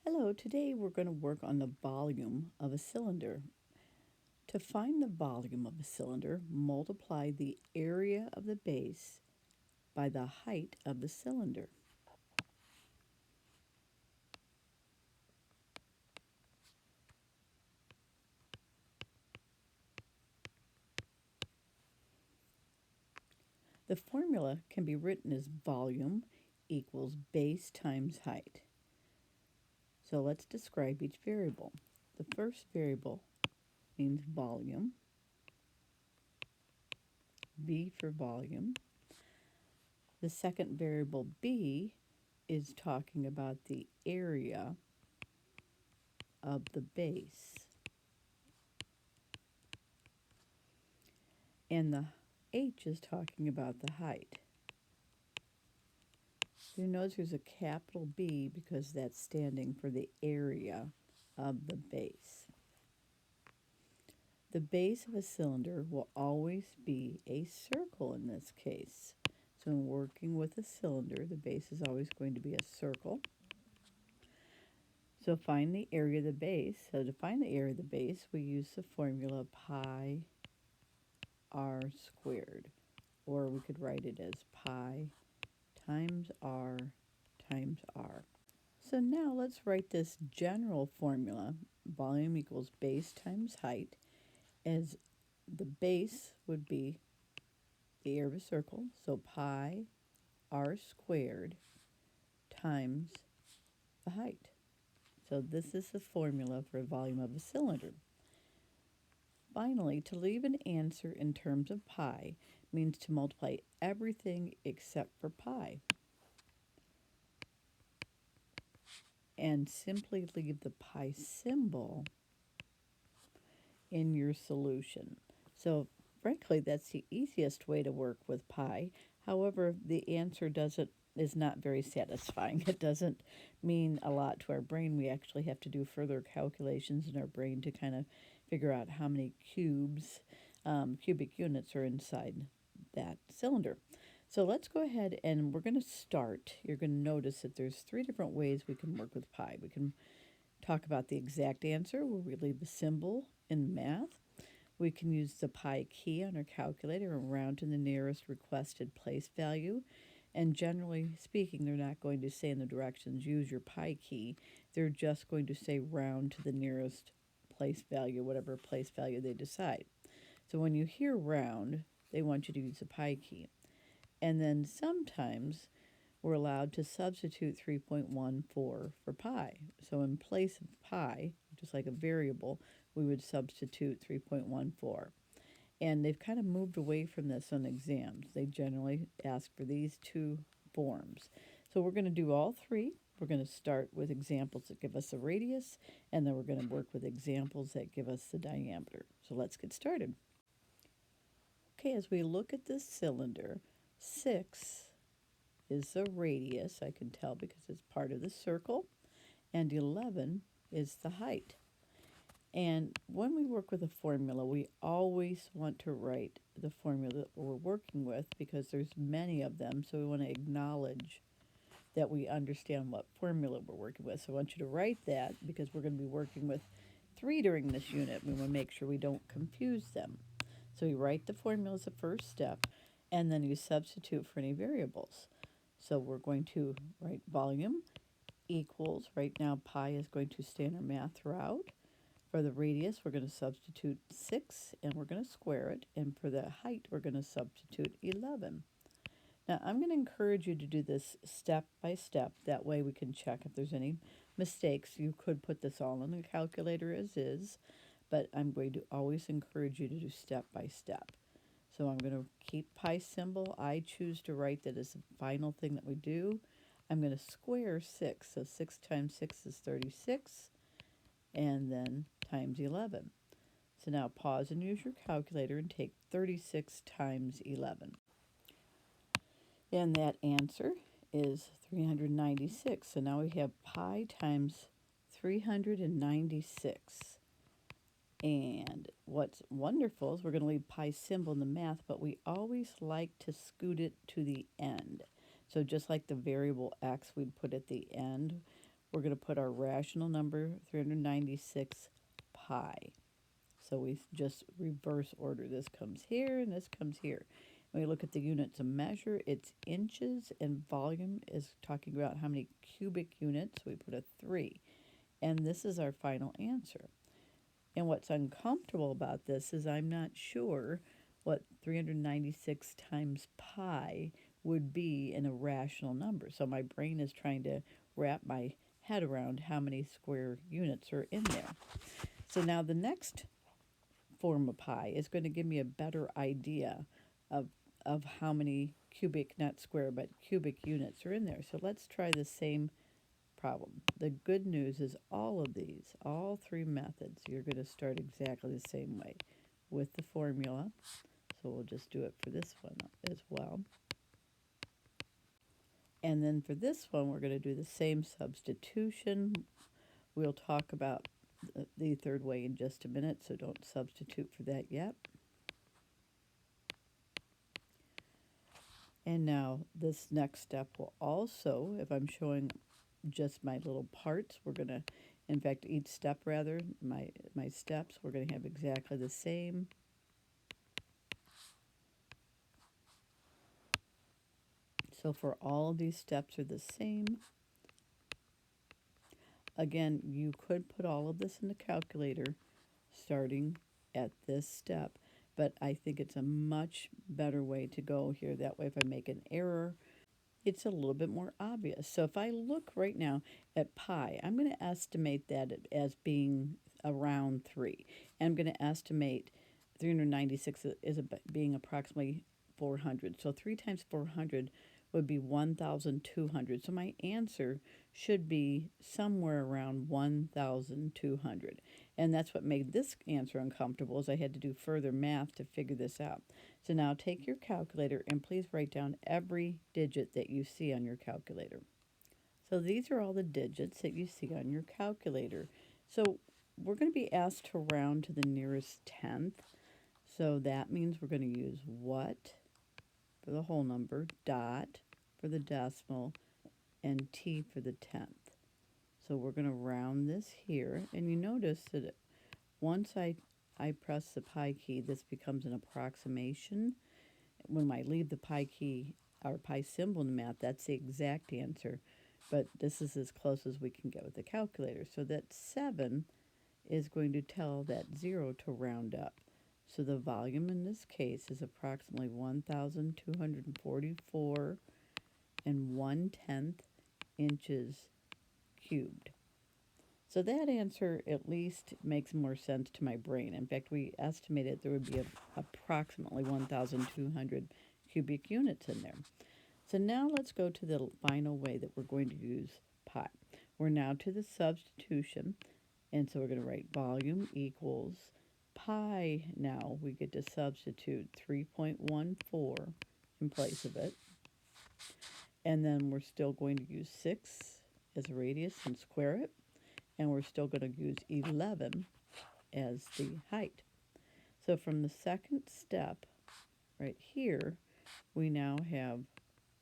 Hello, today we're going to work on the volume of a cylinder. To find the volume of a cylinder, multiply the area of the base by the height of the cylinder. The formula can be written as volume equals base times height. So let's describe each variable. The first variable means volume, V for volume. The second variable, B, is talking about the area of the base. And the H is talking about the height. You notice there's a capital B because that's standing for the area of the base. The base of a cylinder will always be a circle in this case. So in working with a cylinder, the base is always going to be a circle. So find the area of the base. So to find the area of the base, we use the formula pi r squared. Or we could write it as pi times r times r. So now let's write this general formula, volume equals base times height, as the base would be the area of a circle, so pi r squared times the height. So this is the formula for volume of a cylinder. Finally, to leave an answer in terms of pi means to multiply everything except for pi, and simply leave the pi symbol in your solution. So frankly, that's the easiest way to work with pi. However, the answer is not very satisfying. It doesn't mean a lot to our brain. We actually have to do further calculations in our brain to kind of figure out how many cubic units are inside that cylinder. So let's go ahead and we're going to start. You're going to notice that there's 3 different ways we can work with pi. We can talk about the exact answer where we leave the symbol in math. We can use the pi key on our calculator and round to the nearest requested place value. And generally speaking, they're not going to say in the directions, use your pi key. They're just going to say round to the nearest place value, whatever place value they decide. So when you hear round, they want you to use the pi key. And then sometimes we're allowed to substitute 3.14 for pi. So in place of pi, just like a variable, we would substitute 3.14. And they've kind of moved away from this on exams. They generally ask for these 2 forms. So we're going to do all 3. We're going to start with examples that give us the radius, and then we're going to work with examples that give us the diameter. So let's get started. Okay, as we look at this cylinder, 6 is the radius, I can tell because it's part of the circle, and 11 is the height. And when we work with a formula, we always want to write the formula that we're working with because there's many of them, so we want to acknowledge that we understand what formula we're working with. So I want you to write that because we're going to be working with 3 during this unit. We want to make sure we don't confuse them. So you write the formula as the first step, and then you substitute for any variables. So we're going to write volume equals, right now pi is going to stay in our math throughout. For the radius, we're going to substitute 6, and we're going to square it. And for the height, we're going to substitute 11. Now, I'm going to encourage you to do this step by step. That way we can check if there's any mistakes. You could put this all in the calculator as is, but I'm going to always encourage you to do step by step. So I'm going to keep pi symbol. I choose to write that as the final thing that we do. I'm going to square 6. So 6 times 6 is 36, and then times 11. So now pause and use your calculator and take 36 times 11. And that answer is 396. So now we have pi times 396. And what's wonderful is we're going to leave pi symbol in the math, but we always like to scoot it to the end. So just like the variable x we'd put at the end, we're going to put our rational number 396 pi. So we just reverse order. This comes here and this comes here. When we look at the units of measure, it's inches, and volume is talking about how many cubic units. So we put a 3. And this is our final answer. And what's uncomfortable about this is I'm not sure what 396 times pi would be in a rational number. So my brain is trying to wrap my head around how many square units are in there. So now the next form of pi is going to give me a better idea of how many cubic, not square, but cubic units are in there. So let's try the same problem. The good news is all three methods, you're going to start exactly the same way with the formula. So we'll just do it for this one as well. And then for this one, we're going to do the same substitution. We'll talk about the third way in just a minute, so don't substitute for that yet. And now this next step will also, if I'm showing just my little parts, we're going to, in fact, each step rather, my steps, we're going to have exactly the same. So for all of these steps are the same. Again, you could put all of this in the calculator starting at this step, but I think it's a much better way to go here. That way, if I make an error, it's a little bit more obvious. So if I look right now at pi, I'm going to estimate that as being around 3. And I'm going to estimate 396 as being approximately 400. So 3 times 400 would be 1,200. So my answer should be somewhere around 1,200. And that's what made this answer uncomfortable, is I had to do further math to figure this out. So now take your calculator and please write down every digit that you see on your calculator. So these are all the digits that you see on your calculator. So we're going to be asked to round to the nearest tenth. So that means we're going to use what for the whole number, dot for the decimal, and t for the tenth. So we're going to round this here. And you notice that once I press the pi key, this becomes an approximation. When I leave the pi key or pi symbol in the math, that's the exact answer. But this is as close as we can get with the calculator. So that 7 is going to tell that 0 to round up. So the volume in this case is approximately 1,244 and 1/10 inches cubed. So that answer at least makes more sense to my brain. In fact, we estimated there would be approximately 1,200 cubic units in there. So now let's go to the final way that we're going to use pi. We're now to the substitution, and so we're going to write volume equals pi. Now we get to substitute 3.14 in place of it. And then we're still going to use 6 as a radius and square it. And we're still going to use 11 as the height. So from the second step right here, we now have,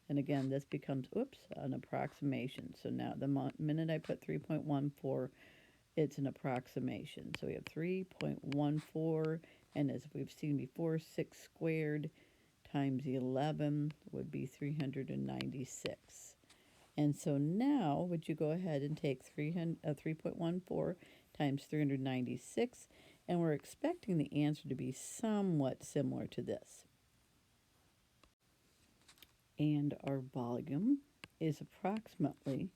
and again, this becomes, an approximation. So now the minute I put 3.14, it's an approximation. So we have 3.14, and as we've seen before, 6 squared times 11 would be 396. And so now, would you go ahead and take 3.14 times 396, and we're expecting the answer to be somewhat similar to this. And our volume is approximately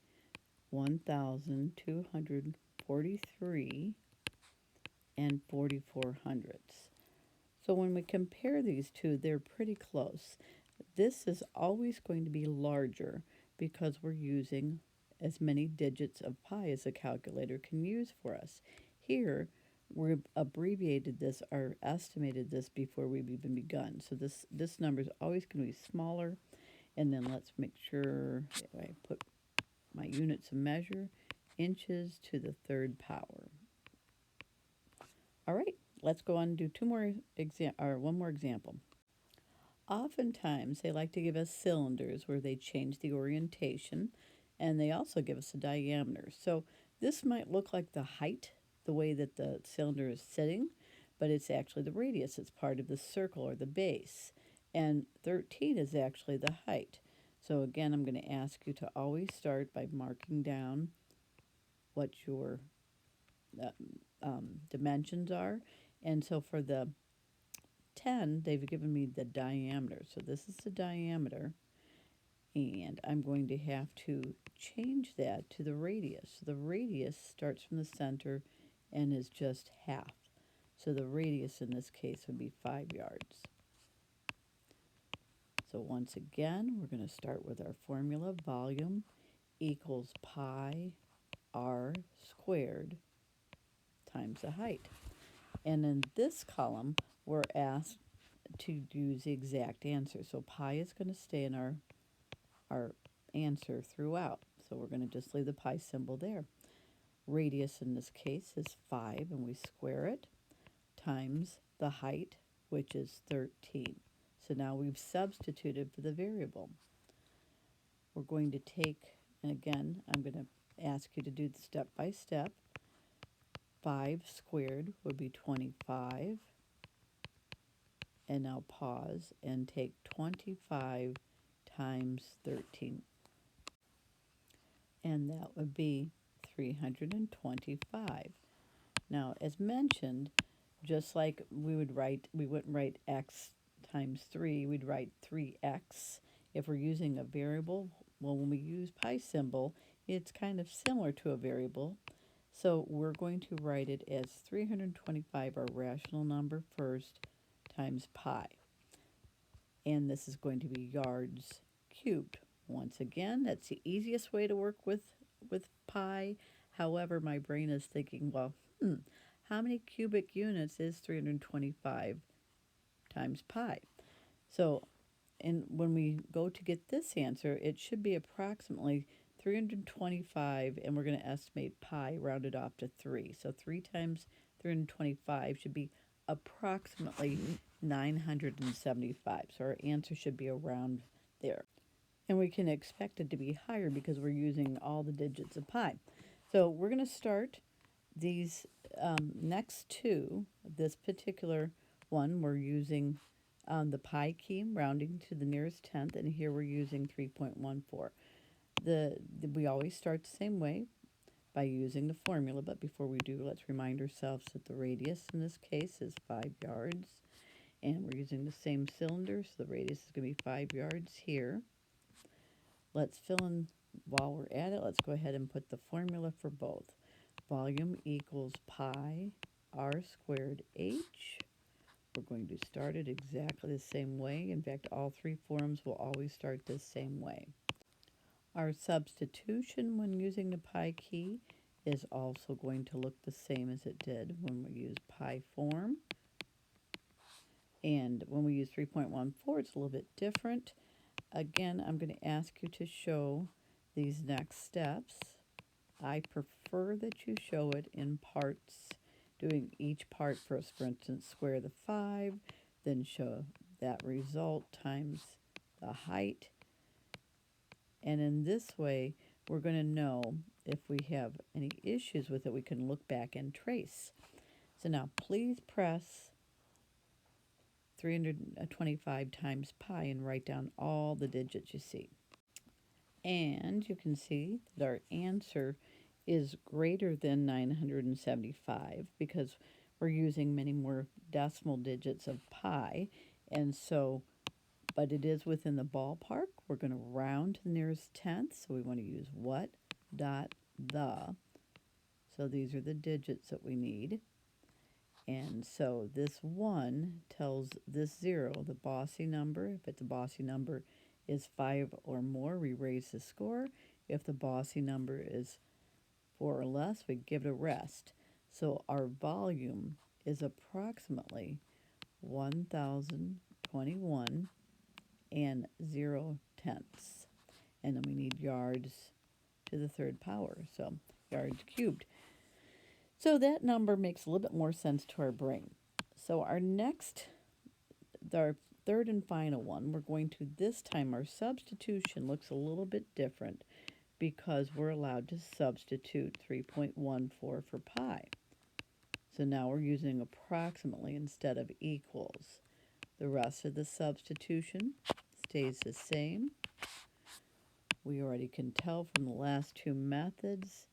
1,243 and 44 hundredths. So when we compare these two, they're pretty close. This is always going to be larger because we're using as many digits of pi as a calculator can use for us. Here, we've abbreviated this or estimated this before we've even begun. So this number is always going to be smaller. And then let's make sure I put my units of measure, inches to the third power. All right, let's go on and do one more example. Oftentimes, they like to give us cylinders where they change the orientation. And they also give us a diameter. So this might look like the height, the way that the cylinder is sitting, but it's actually the radius. It's part of the circle or the base. And 13 is actually the height. So again, I'm going to ask you to always start by marking down what your uh, dimensions are. And so for the 10, they've given me the diameter. So this is the diameter. And I'm going to have to change that to the radius. So the radius starts from the center and is just half. So the radius in this case would be 5 yards. So once again, we're going to start with our formula. Volume equals pi r squared times the height. And in this column, we're asked to use the exact answer. So pi is going to stay in our answer throughout. So we're going to just leave the pi symbol there. Radius in this case is 5, and we square it, times the height, which is 13. So now we've substituted for the variable. We're going to take, and again, I'm going to ask you to do the step by step. 5 squared would be 25. And now pause and take 25 times 13. And that would be 325. Now, as mentioned, just like we wouldn't write x times 3, we'd write 3x. If we're using a variable, well, when we use pi symbol, it's kind of similar to a variable. So we're going to write it as 325, our rational number first, times pi. And this is going to be yards cubed. Once again, that's the easiest way to work with pi. However, my brain is thinking, well, how many cubic units is 325 times pi? So when we go to get this answer, it should be approximately 325, and we're going to estimate pi rounded off to 3. So 3 times 325 should be approximately 975. So our answer should be around there. And we can expect it to be higher because we're using all the digits of pi. So we're going to start these next two. This particular one, we're using the pi key, rounding to the nearest tenth, and here we're using 3.14. We always start the same way by using the formula, but before we do, let's remind ourselves that the radius in this case is 5 yards, and we're using the same cylinder, so the radius is going to be 5 yards here. Let's fill in, while we're at it, let's go ahead and put the formula for both. Volume equals pi r squared h. We're going to start it exactly the same way. In fact, all three forms will always start the same way. Our substitution when using the pi key is also going to look the same as it did when we use pi form. And when we use 3.14, it's a little bit different. Again, I'm going to ask you to show these next steps. I prefer that you show it in parts, doing each part first. For instance, square the 5, then show that result times the height. And in this way, we're going to know if we have any issues with it, we can look back and trace. So now please press 325 times pi and write down all the digits you see. And you can see that our answer is greater than 975 because we're using many more decimal digits of pi. And so, but it is within the ballpark. We're going to round to the nearest tenth. So we want to use what dot the. So these are the digits that we need. And so this 1 tells this 0, the bossy number. If it's a bossy number is 5 or more, we raise the score. If the bossy number is 4 or less, we give it a rest. So our volume is approximately 1,021 and 0 tenths. And then we need yards to the third power, so yards cubed. So that number makes a little bit more sense to our brain. So our third and final one, we're going to, this time our substitution looks a little bit different. because we're allowed to substitute 3.14 for pi. So now we're using approximately instead of equals. The rest of the substitution stays the same. We already can tell from the last two methods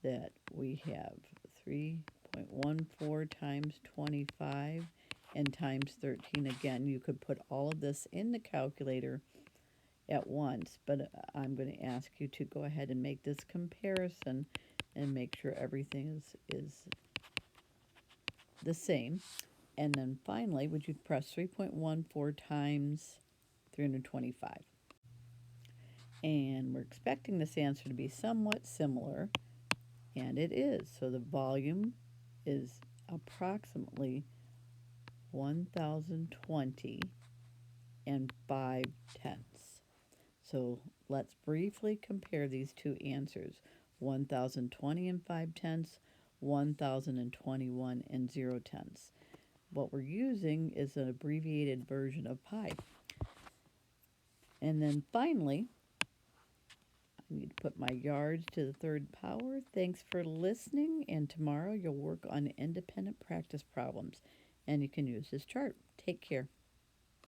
that we have 3.14 times 25 and times 13. Again, you could put all of this in the calculator at once, but I'm going to ask you to go ahead and make this comparison and make sure everything is the same. And then finally, would you press 3.14 times 325? And we're expecting this answer to be somewhat similar, and it is. So the volume is approximately 1020 and 5/10. So let's briefly compare these two answers. 1020 and 5/10, 1021 and 0/10. What we're using is an abbreviated version of pi. And then finally, I need to put my yards to the third power. Thanks for listening, and tomorrow you'll work on independent practice problems, and you can use this chart. Take care.